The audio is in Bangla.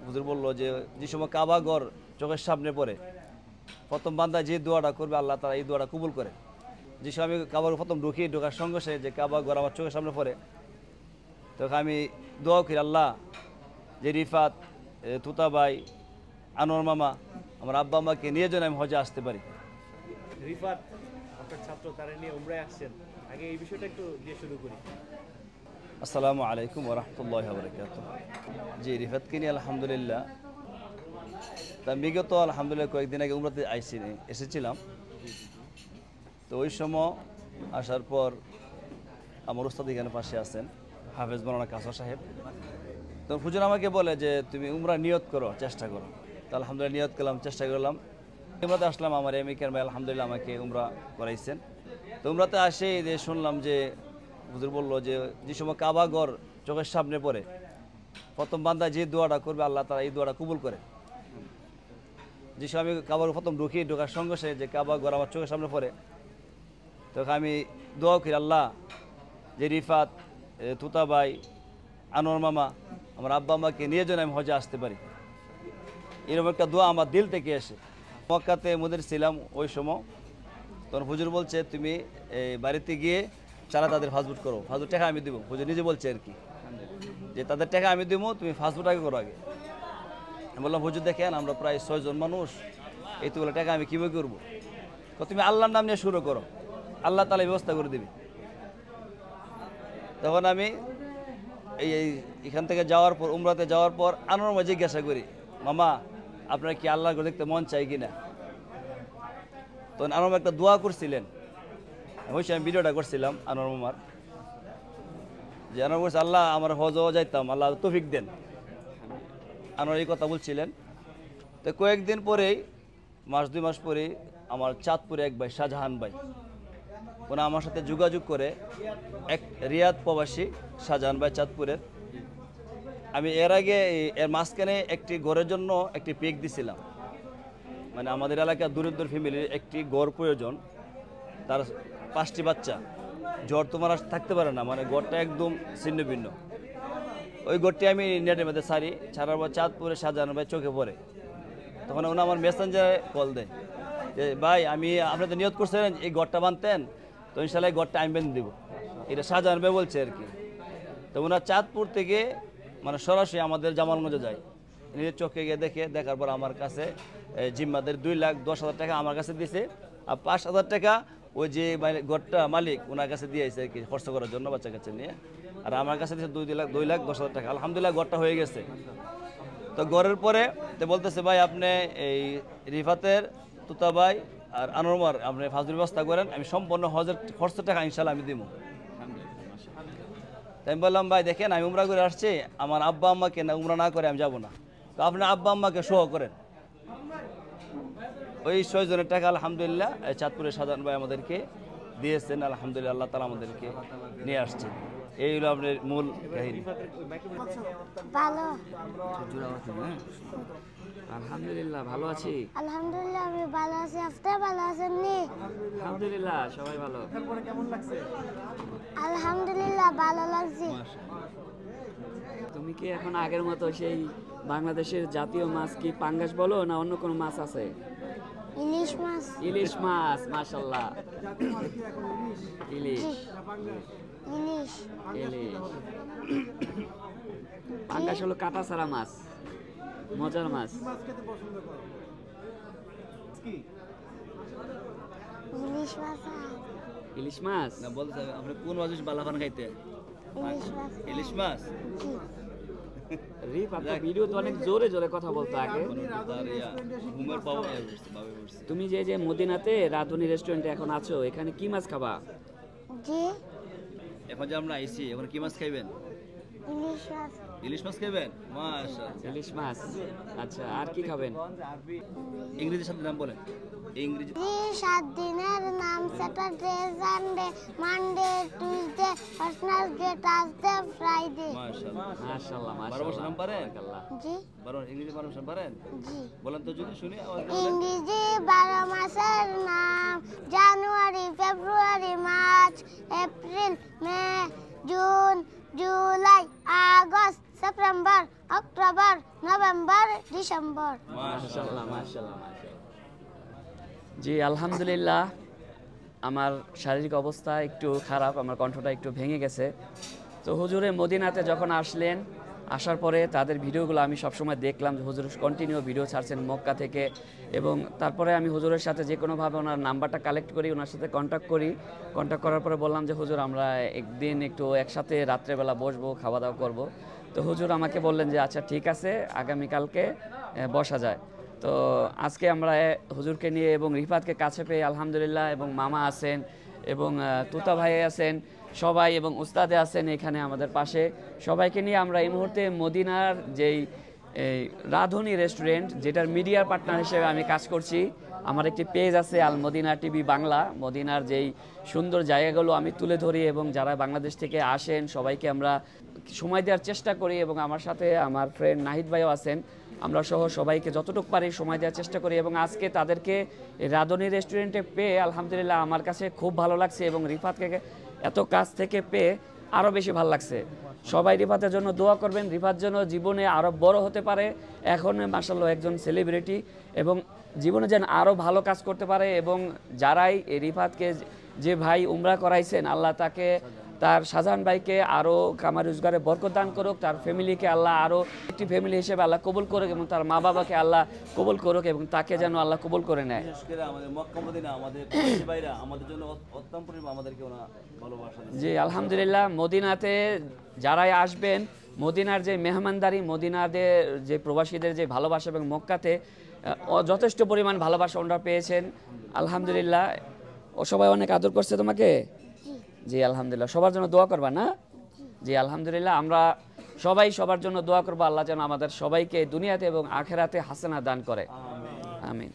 হুজুর বললো যে যে সময় কাবা ঘর চোখের সামনে পড়ে প্রথম বান্দা যে দোয়াটা করবে আল্লাহ তাআলা এই দোয়াটা কবুল করে। যে সময় আমি কাবার প্রথম ঢোকার সঙ্গে সে যে কাবা ঘর আমার চোখের সামনে পড়ে, তখন আমি দোয়া করি আল্লাহ যে রিফাত, তুতাবাই, আনোয়ার মামা, আমার আব্বা আম্মাকে নিয়ে যেন আমি হজে আসতে পারি। রিফাত আপনার ছাত্র, তারা নিয়ে উমরায় আসছেন, আগে এই বিষয়টা একটু দিয়ে শুরু করি। আসসালামু আলাইকুম ওয়া রাহমাতুল্লাহি ওয়া বারাকাতুহু। জি, রিফাতকে নিয়ে আলহামদুলিল্লাহ, তা বিগত আলহামদুলিল্লাহ কয়েকদিন আগে উমরাতে এসেছিলাম। তো ওই সময় আসার পর আমার উস্তাদ এখানে পাশে আছেন, হাফেজ মাওলানা কাসর সাহেব। তো হুজুর আমাকে বলে যে তুমি উমরা নিয়ত করো, চেষ্টা করো। তো আলহামদুলিল্লাহ নিয়ত করলাম, চেষ্টা করলাম, উমরাতে আসলাম। আমার এমিকের ভাই আলহামদুলিল্লাহ আমাকে উমরা করাইছেন। তো উমরাতে আসে যে শুনলাম যে হুজুর বললো যে যে সময় কাবা ঘর চোখের সামনে পড়ে প্রথম বান্দা যে দোয়াটা করবে আল্লাহ তাআলা এই দোয়াটা কবুল করে। যে সময় আমি কাবার প্রথম ঢোকার সঙ্গে সে যে কাবা ঘর আমার চোখের সামনে পড়ে, তখন আমি দোয়া করি আল্লাহ যে রিফাত, তুতাবাই, আনোয়ার মামা, আমার আব্বা আম্মাকে নিয়ে যেন আমি হজে আসতে পারি। এরকম একটা দোয়া আমার দিল থেকে এসে। মক্কাতে মোদের ছিলাম ওই সময়, তখন হুজুর বলছে তুমি বাড়িতে গিয়ে সারা তাদের ফাস্টফুড করো, ফাস্টফুড টাকা আমি দেবো। হুজুর নিজে বলছে আর কি, যে তাদের টাকা আমি দেবো, তুমি ফাস্টফুড আগে করো আগে। আমি বললাম হুজুর দেখেন আমরা প্রায় 6 জন মানুষ, এইগুলো টাকা আমি কীভাবে করবো? তো তুমি আল্লাহর নাম নিয়ে শুরু করো, আল্লাহ তাআলা ব্যবস্থা করে দিবে। তখন আমি এখান থেকে যাওয়ার পর, উমরাতে যাওয়ার পর আনোয়ার মাঝে জিজ্ঞাসা করি, মামা আপনার কি আল্লাহর ঘর দেখতে মন চাই কিনা? তখন আনোয়ার একটা দোয়া করছিলেন, অবশ্যই আমি ভিডিওটা করছিলাম আনোয়ার মামার, যে আনোয়ার বলছে আল্লাহ আমার হজও যাইতাম, আল্লাহ তৌফিক দেন। আনোয়ার এই কথা বলছিলেন। তো কয়েকদিন পরেই, মাস 2 মাস পরেই আমার চাঁদপুরে এক ভাই শাহজাহান ভাই, ওনা আমার সাথে যোগাযোগ করে, এক রিয়াদ প্রবাসী শাহজাহান ভাই চাঁদপুরের। আমি এর আগে এর মাঝখানে একটি ঘরের জন্য একটি পিক দিছিলাম, মানে আমাদের এলাকার দরিদ্র ফ্যামিলির একটি ঘর প্রয়োজন, তার 5টি বাচ্চা, জ্বর তোমার থাকতে পারে না, মানে ঘরটা একদম ছিন্ন ভিন্ন। ওই ঘরটি আমি নেটের মধ্যে ছাড়ার পর চাঁদপুরে শাহজাহান ভাই চোখে পড়ে। তখন ওনা আমার মেসেঞ্জারে কল দেয় যে ভাই আমি আপনি তো নিয়ত করছিলেন এই ঘরটা বানতেন, তো ইনশাল্লাহ এই ঘরটা আমি বেঁধে দিব। এটা শাহজাহান ভাই বলছে আর কি। তো ওনার চাঁদপুর থেকে মানে সরাসরি আমাদের জামালগঞ্জে যায়, নিজের চোখে গিয়ে দেখার পর আমার কাছে জিম্মাদের 2,10,000 টাকা আমার কাছে দিয়েছে, আর 5,000 টাকা ওই যে ঘরটা মালিক ওনার কাছে দিয়েছে আর কি, খরচ করার জন্য বাচ্চা কাচ্চা নিয়ে। আর আমার কাছে দিয়েছে 2,10,000 টাকা। আলহামদুলিল্লাহ ঘরটা হয়ে গেছে। তো ঘরের পরে তো বলতেছে ভাই আপনি এই রিফাতের, তুতাবাই আর আনোয়ার আপনি ফাজুর ব্যবস্থা করেন, আমি সম্পূর্ণ হজের খরচ টাকা ইনশাল্লাহ আমি দিব। তাই আমি বললাম ভাই দেখেন আমি উমরা করে আসছি, আমার আব্বা আম্মাকে না উমরা না করে আমি যাব না, তো আপনি আব্বা আম্মাকে সহ করেন। ওই 6 জনের টাকা আলহামদুলিল্লাহ চাঁদপুরের শাহজাহান ভাই আমাদেরকে দিয়েছেন। আলহামদুলিল্লাহ আল্লাহ তাআলা আমাদেরকে নিয়ে আসছেন। এই হলো আপনার মূল কাহিনী। ভালো, আলহামদুলিল্লাহ ভালো আছি। আলহামদুলিল্লাহ আমি ভালো আছি। আপনি ভালো আছেন নি? আলহামদুলিল্লাহ সবাই ভালো। কেমন লাগছে? আলহামদুলিল্লাহ ভালো লাগছে। তুমি কি এখন আগের মতো সেই বাংলাদেশের জাতীয় মাছ কি পাঙ্গাস বলো না অন্য কোনো মাছ আছে? ইলিশ মাছ। ইলিশ মাছ, মাশাআল্লাহ। ইলিশ ইলিশ ইলিশ পাঙ্গাস হলো কাটা ছাড়া মাছ, মজার মাছ। ইলিশ মাছ। ইলিশ মাছ না বলতে আপনি কোন মাছ ভালো খান খাইতে? ইলিশ মাছ। ইলিশ মাছ। জি। রিফ আপনার ভিডিও তো অনেক জোরে জোরে কথা বলতো আগে। ঘুমের পাওয়া যাচ্ছে। তুমি যে মদিনাতে রাধুনী রেস্টুরেন্টে এখন আছো, এখানে কি মাছ খাবা? জি। এখন যে আমরা আইছি, এখন কি মাছ খাইবেন? ইলিশ মাছ। ইলিশ মাছ খাইবেন? মাশাআল্লাহ। ইলিশ মাছ। আচ্ছা, আর কি খাবেন? ইংরেজি শব্দ নাম বলেন। ইংরেজি 7 দিনের নাম Saturday, Sunday, Monday, Tuesday, Wednesday, Thursday, Friday. মাশাআল্লাহ। মাশাআল্লাহ 12 বছর নাম পারেন? মাশাআল্লাহ। জি। 12 ইংরেজি 12 বছর পারেন? জি। বলেন তো যদি শুনি আওয়াজ করে। ইংরেজি 12 মাসের নাম January, February, March, April, May, June July August September October November December. মাশাআল্লাহ মাশাআল্লাহ মাশাআল্লাহ। জি আলহামদুলিল্লাহ, আমার শারীরিক অবস্থা একটু খারাপ, আমার কণ্ঠটা একটু ভেঙে গেছে। তো হুজুরে মদিনাতে যখন আসলেন, আসার পরে তাদের ভিডিওগুলো আমি সবসময় দেখলাম যে হুজুর কন্টিনিউ ভিডিও ছাড়ছেন মক্কা থেকে, এবং তারপরে আমি হুজুরের সাথে যে কোনোভাবে ওনার নাম্বারটা কালেক্ট করি, ওনার সাথে কন্ট্যাক্ট করার পরে বললাম যে হুজুর আমরা একদিন একটু একসাথে রাত্রেবেলা বসবো, খাওয়া দাওয়া করব। তো হুজুর আমাকে বললেন যে আচ্ছা ঠিক আছে, আগামীকালকে বসা যায়। তো আজকে আমরা হুজুরকে নিয়ে এবং রিফাতকে কাছে পেয়ে আলহামদুলিল্লাহ, এবং মামা আছেন এবং তুতা ভাই আছেন সবাই, এবং উস্তাদে আছেন এখানে আমাদের পাশে, সবাইকে নিয়ে আমরা এই মুহূর্তে মদিনার যেই রাঁধুনি রেস্টুরেন্ট, যেটার মিডিয়ার পার্টনার হিসেবে আমি কাজ করছি। আমার একটি পেজ আছে আল মদিনা টিভি বাংলা, মদিনার যেই সুন্দর জায়গাগুলো আমি তুলে ধরি, এবং যারা বাংলাদেশ থেকে আসেন সবাইকে আমরা সময় দেওয়ার চেষ্টা করি, এবং আমার সাথে আমার ফ্রেন্ড নাহিদ ভাইও আছেন, আমরা সহ সবাইকে যতটুকু পারি সময় দেওয়ার চেষ্টা করি। এবং আজকে তাদেরকে রাঁধুনি রেস্টুরেন্টে পেয়ে আলহামদুলিল্লাহ আমার কাছে খুব ভালো লাগছে, এবং রিফাতকে এত কাছ থেকে পেয়ে আরও বেশি ভালো লাগছে। সবাই রিফাতের জন্য দোয়া করবেন, রিফাত যেন জীবনে আরও বড় হতে পারে, এখন মাশাআল্লাহ একজন সেলিব্রিটি, এবং জীবনে যেন আরও ভালো কাজ করতে পারে। এবং যারাই এই রিফাতকে যে ভাই উমরা করাইছেন, আল্লাহ তাকে, তার শাহজাহান ভাইকে আরও কামার রোজগারে বরকত দান করুক, তার ফ্যামিলিকে আল্লাহ আরও একটি ফ্যামিলি হিসেবে আল্লাহ কবুল করুক, এবং তার মা বাবাকে আল্লাহ কবুল করুক, এবং তাকে যেন আল্লাহ কবুল করে নেয়। বিশেষ করে আমাদের মক্কা মদিনা, আমাদের প্রবাসী ভাইরা আমাদের জন্য অত্যন্ত পরিমাণ আমাদেরকে ওনা ভালোবাসা দিয়েছে। জি আলহামদুলিল্লাহ, মদিনাতে যারাই আসবেন, মদিনার যে মেহমানদারি, মদিনাদের যে প্রবাসীদের যে ভালোবাসা, এবং মক্কাতে যথেষ্ট পরিমাণ ভালোবাসা ওনারা পেয়েছেন আলহামদুলিল্লাহ। ও সবাই অনেক আদর করছে তোমাকে। জি আলহামদুলিল্লাহ, সবার জন্য দোয়া করবা না? জি আলহামদুলিল্লাহ, আমরা সবাই সবার জন্য দোয়া করবো, আল্লাহ যেন আমাদের সবাইকে দুনিয়াতে এবং আখেরাতে হাসানা দান করে। আমিন।